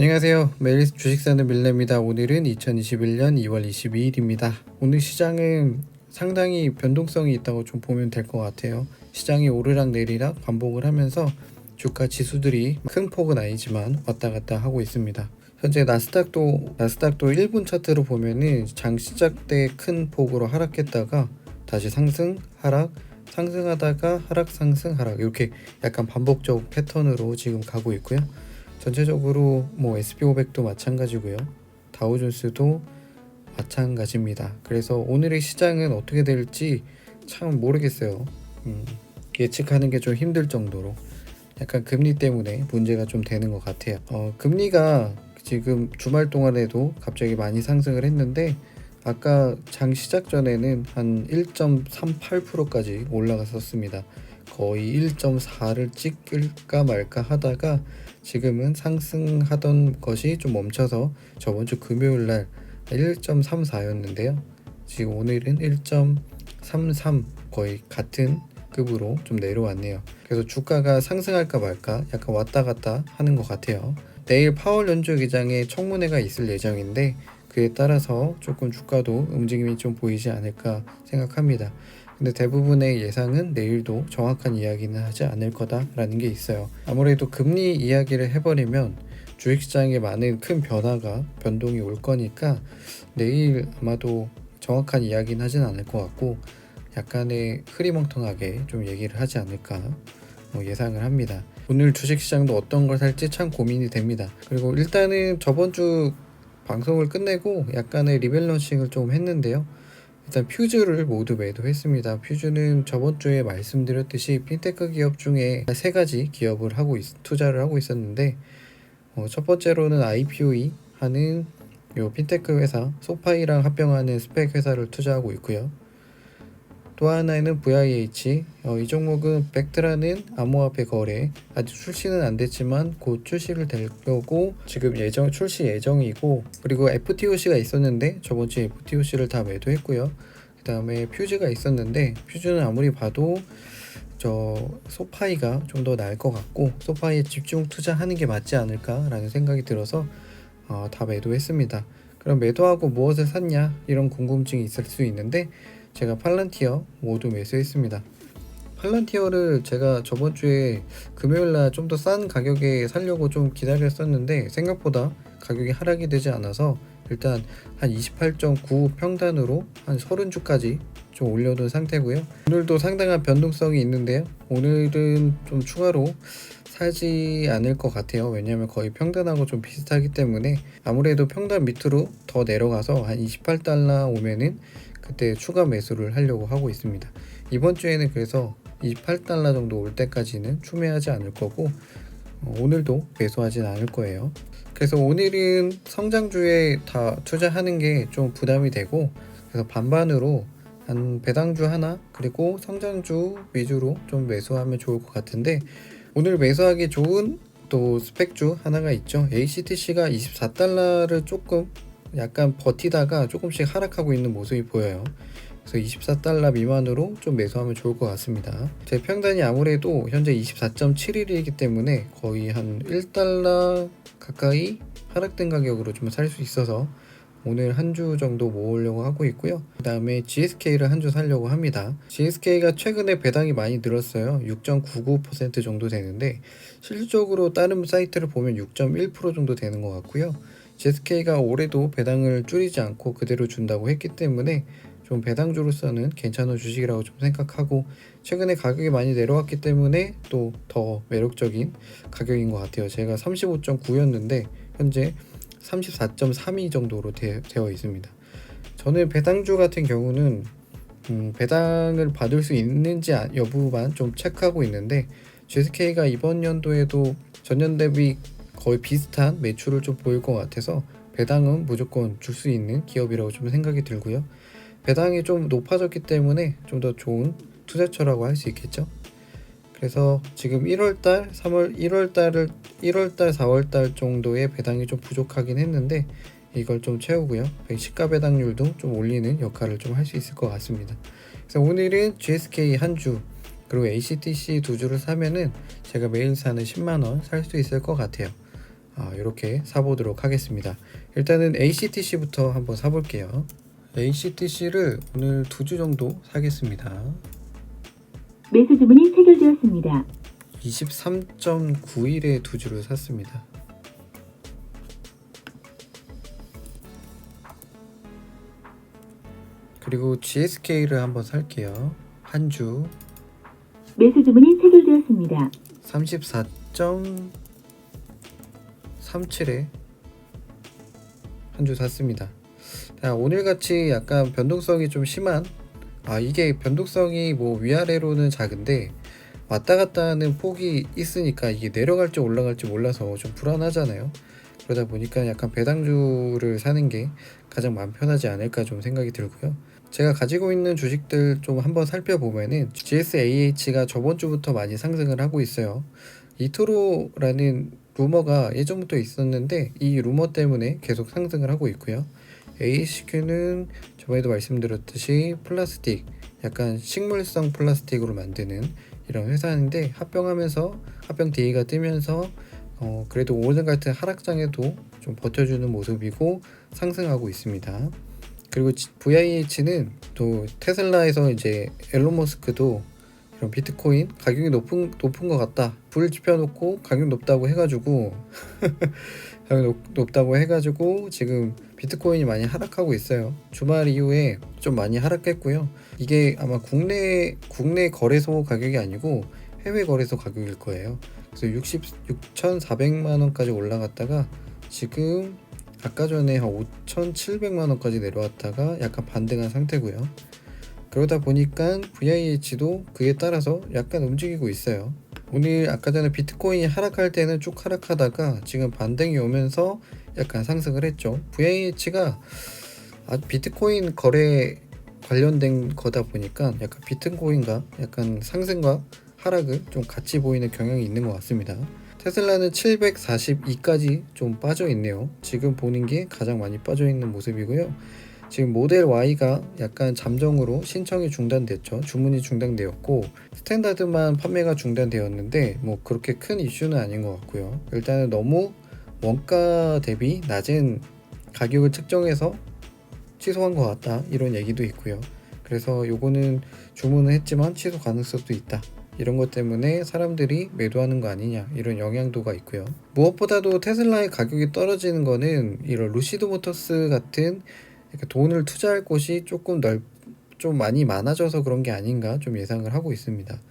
안녕하세요. 매일 주식 사는 밀레입니다. 오늘은 2021년 2월 22일입니다. 오늘 시장은 상당히 변동성이 있다고 좀 보면 될 것 같아요. 시장이 오르락 내리락 반복을 하면서 주가 지수들이 큰 폭은 아니지만 왔다 갔다 하고 있습니다. 현재 나스닥도 1분 차트로 보면은 장 시작 때 큰 폭으로 하락했다가 다시 상승, 하락, 상승하다가 하락, 상승, 하락 이렇게 약간 반복적 패턴으로 지금 가고 있고요. 전체적으로 SP500도 마찬가지고요. 다우존스도 마찬가지입니다. 그래서 오늘의 시장은 어떻게 될지 참 모르겠어요. 예측하는 게 좀 힘들 정도로 약간 금리 때문에 문제가 좀 되는 것 같아요. 금리가 지금 주말 동안에도 갑자기 많이 상승을 했는데 아까 장 시작 전에는 한 1.38%까지 올라갔었습니다. 거의 1.4를 찍을까 말까 하다가 지금은 상승하던 것이 좀 멈춰서 저번주 금요일날 1.34였는데요. 지금 오늘은 1.33 거의 같은 급으로 좀 내려왔네요. 그래서 주가가 상승할까 말까 약간 왔다 갔다 하는 것 같아요. 내일 파월 연준 의장의 청문회가 있을 예정인데 그에 따라서 조금 주가도 움직임이 좀 보이지 않을까 생각합니다. 근데 대부분의 예상은 내일도 정확한 이야기는 하지 않을 거다라는 게 있어요. 아무래도 금리 이야기를 해버리면 주식시장에 많은 큰 변동이 올 거니까 내일 아마도 정확한 이야기는 하진 않을 것 같고 약간의 흐리멍텅하게 좀 얘기를 하지 않을까 예상을 합니다. 오늘 주식시장도 어떤 걸 살지 참 고민이 됩니다. 그리고 일단은 저번 주 방송을 끝내고 약간의 리밸런싱을 좀 했는데요. 일단 퓨즈를 모두 매도했습니다. 퓨즈는 저번 주에 말씀드렸듯이 핀테크 기업 중에 세 가지 기업을 투자를 하고 있었는데 첫 번째로는 IPOE 하는 요 핀테크 회사 소파이랑 합병하는 스펙 회사를 투자하고 있고요. 또 하나는 VIH 이 종목은 벡트라는 암호화폐 거래 아직 출시는 안 됐지만 곧 출시를 되려고 지금 출시 예정이고, 그리고 FTOC가 있었는데 저번 주에 FTOC를 다 매도했고요. 그 다음에 퓨즈가 있었는데 퓨즈는 아무리 봐도 소파이가 좀 더 나을 것 같고 소파이에 집중 투자하는 게 맞지 않을까라는 생각이 들어서 다 매도했습니다. 그럼 매도하고 무엇을 샀냐 이런 궁금증이 있을 수 있는데 제가 팔란티어 모두 매수했습니다. 팔란티어를 제가 저번 주에 금요일날 좀 더 싼 가격에 살려고 좀 기다렸었는데 생각보다 가격이 하락이 되지 않아서 일단 한 28.9 평단으로 한 30주까지 좀 올려둔 상태고요. 오늘도 상당한 변동성이 있는데요. 오늘은 좀 추가로 사지 않을 것 같아요. 왜냐하면 거의 평단하고 좀 비슷하기 때문에 아무래도 평단 밑으로 더 내려가서 한 28달러 오면은 그때 추가 매수를 하려고 하고 있습니다. 이번 주에는 그래서 28달러 정도 올 때까지는 추매하지 않을 거고 오늘도 매수하진 않을 거예요. 그래서 오늘은 성장주에 다 투자하는 게 좀 부담이 되고 그래서 반반으로 한 배당주 하나 그리고 성장주 위주로 좀 매수하면 좋을 것 같은데 오늘 매수하기 좋은 또 스펙주 하나가 있죠. ACTC가 24달러를 조금 약간 버티다가 조금씩 하락하고 있는 모습이 보여요. 그래서 24달러 미만으로 좀 매수하면 좋을 것 같습니다. 제 평단이 아무래도 현재 24.71이기 때문에 거의 한 1달러 가까이 하락된 가격으로 좀 살 수 있어서 오늘 한 주 정도 모으려고 하고 있고요. 그 다음에 GSK를 한 주 살려고 합니다. GSK가 최근에 배당이 많이 늘었어요. 6.99% 정도 되는데 실질적으로 다른 사이트를 보면 6.1% 정도 되는 것 같고요. GSK가 올해도 배당을 줄이지 않고 그대로 준다고 했기 때문에 좀 배당주로서는 괜찮은 주식이라고 좀 생각하고 최근에 가격이 많이 내려왔기 때문에 또 더 매력적인 가격인 것 같아요. 제가 35.9였는데 현재 34.32 정도로 되어 있습니다. 저는 배당주 같은 경우는 배당을 받을 수 있는지 여부만 좀 체크하고 있는데 GSK가 이번 연도에도 전년 대비 거의 비슷한 매출을 좀 보일 것 같아서 배당은 무조건 줄 수 있는 기업이라고 좀 생각이 들고요. 배당이 좀 높아졌기 때문에 좀 더 좋은 투자처라고 할 수 있겠죠. 그래서 지금 1월달, 4월달 정도의 배당이 좀 부족하긴 했는데 이걸 좀 채우고요. 시가 배당률도 좀 올리는 역할을 좀 할 수 있을 것 같습니다. 그래서 오늘은 GSK 한 주 그리고 ACTC 두 주를 사면은 제가 매일 사는 10만원 살 수 있을 것 같아요. 이렇게 사보도록 하겠습니다. 일단은 ACTC부터 한번 사볼게요. ACTC를 오늘 2주 정도 사겠습니다. 매수 주문이 체결되었습니다. 23.9일에 2주를 샀습니다. 그리고 GSK를 한번 살게요. 한 주 매수 주문이 체결되었습니다. 34.37에 한 주 샀습니다. 오늘같이 약간 변동성이 좀 심한, 이게 변동성이 뭐 위아래로는 작은데 왔다 갔다 하는 폭이 있으니까 이게 내려갈지 올라갈지 몰라서 좀 불안하잖아요. 그러다 보니까 약간 배당주를 사는 게 가장 마음 편하지 않을까 좀 생각이 들고요. 제가 가지고 있는 주식들 좀 한번 살펴보면은 GSAH가 저번 주부터 많이 상승을 하고 있어요. 이토로라는 루머가 예전부터 있었는데 이 루머 때문에 계속 상승을 하고 있고요. AHQ는 저번에도 말씀드렸듯이 플라스틱, 약간 식물성 플라스틱으로 만드는 이런 회사인데 합병 D가 뜨면서 그래도 오늘 같은 하락장에도 좀 버텨주는 모습이고 상승하고 있습니다. 그리고 VIH는 또 테슬라에서 이제 앨런 머스크도 이런 비트코인 가격이 높은 것 같다, 불 지펴놓고 가격 높다고 해가지고 높다고 해가지고 지금 비트코인이 많이 하락하고 있어요. 주말 이후에 좀 많이 하락했고요. 이게 아마 국내 거래소 가격이 아니고 해외 거래소 가격일 거예요. 그래서 6,400만 원까지 올라갔다가 지금 아까 전에 한 5,700만 원까지 내려왔다가 약간 반등한 상태고요. 그러다 보니까 VIH도 그에 따라서 약간 움직이고 있어요. 오늘 아까 전에 비트코인이 하락할 때는 쭉 하락하다가 지금 반등이 오면서 약간 상승을 했죠. VIH가 비트코인 거래 관련된 거다 보니까 약간 비트코인과 약간 상승과 하락을 좀 같이 보이는 경향이 있는 것 같습니다. 테슬라는 742까지 좀 빠져 있네요. 지금 보는 게 가장 많이 빠져 있는 모습이고요. 지금 모델 Y가 약간 잠정으로 신청이 중단됐죠. 주문이 중단되었고 스탠다드만 판매가 중단되었는데 뭐 그렇게 큰 이슈는 아닌 것 같고요. 일단은 너무 원가 대비 낮은 가격을 측정해서 취소한 것 같다, 이런 얘기도 있고요. 그래서 요거는 주문을 했지만 취소 가능성도 있다, 이런 것 때문에 사람들이 매도하는 거 아니냐, 이런 영향도가 있고요. 무엇보다도 테슬라의 가격이 떨어지는 거는 이런 루시드 모터스 같은 돈을 투자할 곳이 좀 많이 많아져서 그런 게 아닌가 좀 예상을 하고 있습니다.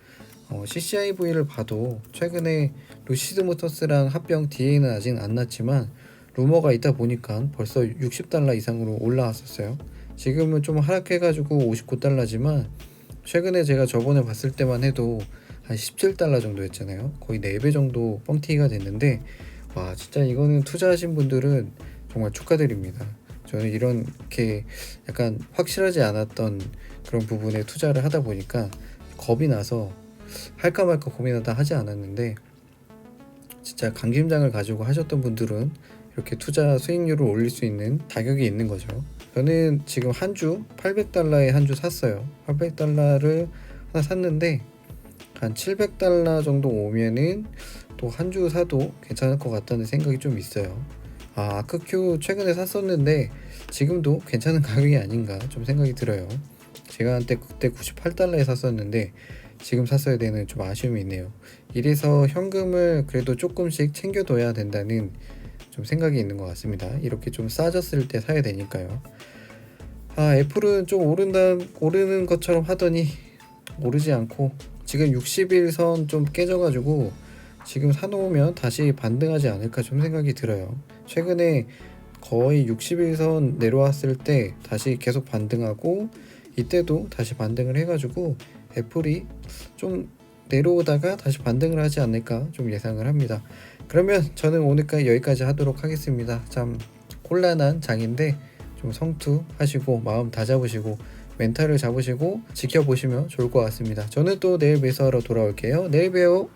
CCIV를 봐도 최근에 루시드 모터스랑 합병 DA는 아직 안 났지만 루머가 있다 보니까 벌써 $60 이상으로 올라왔었어요. 지금은 좀 하락해가지고 $59지만 최근에 제가 저번에 봤을 때만 해도 한 $17 정도 였잖아요. 거의 4배 정도 뻥튀기가 됐는데, 와, 진짜 이거는 투자하신 분들은 정말 축하드립니다. 저는 이렇게 약간 확실하지 않았던 그런 부분에 투자를 하다 보니까 겁이 나서 할까 말까 고민하다 하지 않았는데, 진짜 강심장을 가지고 하셨던 분들은 이렇게 투자 수익률을 올릴 수 있는 자격이 있는 거죠. 저는 지금 한 주 $800에 한 주 샀어요. $800를 하나 샀는데 한 $700 정도 오면은 또 한 주 사도 괜찮을 것 같다는 생각이 좀 있어요. 아크큐 최근에 샀었는데 지금도 괜찮은 가격이 아닌가 좀 생각이 들어요. 제가 한때 그때 $98에 샀었는데 지금 샀어야 되는 좀 아쉬움이 있네요. 이래서 현금을 그래도 조금씩 챙겨둬야 된다는 좀 생각이 있는 것 같습니다. 이렇게 좀 싸졌을 때 사야 되니까요. 애플은 좀 오르는 것처럼 하더니 오르지 않고 지금 60일선 좀 깨져가지고 지금 사놓으면 다시 반등하지 않을까 좀 생각이 들어요. 최근에 거의 60일선 내려왔을 때 다시 계속 반등하고 이때도 다시 반등을 해가지고 애플이 좀 내려오다가 다시 반등을 하지 않을까 좀 예상을 합니다. 그러면 저는 오늘까지 여기까지 하도록 하겠습니다. 참 곤란한 장인데 좀 성투하시고 마음 다잡으시고 멘탈을 잡으시고 지켜보시면 좋을 것 같습니다. 저는 또 내일 매수하러 돌아올게요. 내일 봬요.